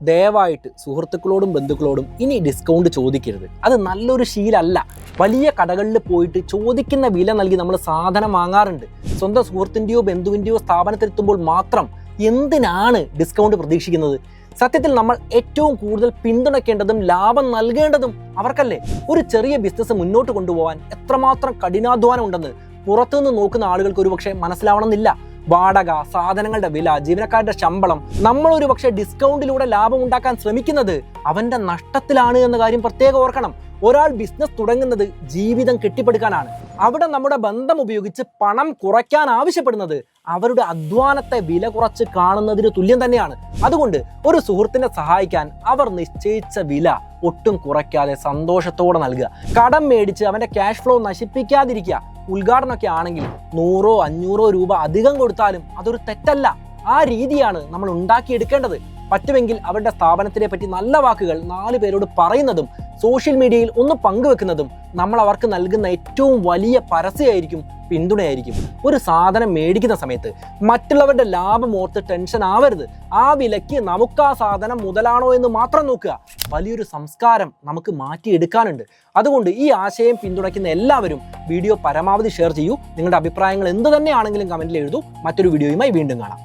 ദയവായിട്ട് സുഹൃത്തുക്കളോടും ബന്ധുക്കളോടും ഇനി ഡിസ്കൗണ്ട് ചോദിക്കരുത്. അത് നല്ലൊരു ശീലമല്ല. വലിയ കടകളിൽ പോയിട്ട് ചോദിക്കുന്ന വില നൽകി നമ്മൾ സാധനം വാങ്ങാറുണ്ട്. സ്വന്തം സുഹൃത്തിൻ്റെയോ ബന്ധുവിൻ്റെയോ സ്ഥാപനത്തിലെത്തുമ്പോൾ മാത്രം എന്തിനാണ് ഡിസ്കൗണ്ട് പ്രതീക്ഷിക്കുന്നത്? സത്യത്തിൽ നമ്മൾ ഏറ്റവും കൂടുതൽ പിന്തുണയ്ക്കേണ്ടതും ലാഭം നൽകേണ്ടതും അവർക്കല്ലേ. ഒരു ചെറിയ ബിസിനസ് മുന്നോട്ട് കൊണ്ടുപോകാൻ എത്രമാത്രം കഠിനാധ്വാനം ഉണ്ടെന്ന് പുറത്തുനിന്ന് നോക്കുന്ന ആളുകൾക്ക് ഒരുപക്ഷെ മനസ്സിലാവണമെന്നില്ല. വാടക, സാധനങ്ങളുടെ വില, ജീവനക്കാരുടെ ശമ്പളം. നമ്മൾ ഒരു പക്ഷേ ഡിസ്കൗണ്ടിലൂടെ ലാഭം ഉണ്ടാക്കാൻ ശ്രമിക്കുന്നത് അവന്റെ നഷ്ടത്തിലാണ് എന്ന കാര്യം പ്രത്യേകം ഓർക്കണം. ഒരാൾ ബിസിനസ് തുടങ്ങുന്നത് ജീവിതം കെട്ടിപ്പടുക്കാനാണ്. അവിടെ നമ്മുടെ ബന്ധം ഉപയോഗിച്ച് പണം കുറയ്ക്കാൻ ആവശ്യപ്പെടുന്നത് അവരുടെ അധ്വാനത്തെ വില കുറച്ച് കാണുന്നതിന് തുല്യം തന്നെയാണ്. അതുകൊണ്ട് ഒരു സുഹൃത്തിനെ സഹായിക്കാൻ അവർ നിശ്ചയിച്ച വില ഒട്ടും കുറയ്ക്കാതെ സന്തോഷത്തോടെ നൽകുക. കടം മേടിച്ച് അവന്റെ ക്യാഷ് ഫ്ലോ നശിപ്പിക്കാതിരിക്കുക. ഉദ്ഘാടനമൊക്കെ ആണെങ്കിൽ 100-500 രൂപ അധികം കൊടുത്താലും അതൊരു തെറ്റല്ല. ആ രീതിയാണ് നമ്മൾ ഉണ്ടാക്കിയെടുക്കേണ്ടത്. പറ്റുമെങ്കിൽ അവരുടെ സ്ഥാപനത്തിനെ പറ്റി നല്ല വാക്കുകൾ 4 പേരോട് പറയുന്നതും സോഷ്യൽ മീഡിയയിൽ ഒന്ന് പങ്കുവെക്കുന്നതും നമ്മൾ അവർക്ക് നൽകുന്ന ഏറ്റവും വലിയ പരസ്യമായിരിക്കും, പിന്തുണയായിരിക്കും. ഒരു സാധനം മേടിക്കുന്ന സമയത്ത് മറ്റുള്ളവരുടെ ലാഭം ഓർത്ത് ടെൻഷൻ ആവരുത്. ആ വിലയ്ക്ക് നമുക്ക് ആ സാധനം മുതലാണോ എന്ന് മാത്രം നോക്കുക. വലിയൊരു സംസ്കാരം നമുക്ക് മാറ്റിയെടുക്കാനുണ്ട്. അതുകൊണ്ട് ഈ ആശയം പിന്തുണയ്ക്കുന്ന എല്ലാവരും വീഡിയോ പരമാവധി ഷെയർ ചെയ്യൂ. നിങ്ങളുടെ അഭിപ്രായങ്ങൾ എന്ത് തന്നെയാണെങ്കിലും കമന്റിൽ എഴുതൂ. മറ്റൊരു വീഡിയോയുമായി വീണ്ടും കാണാം.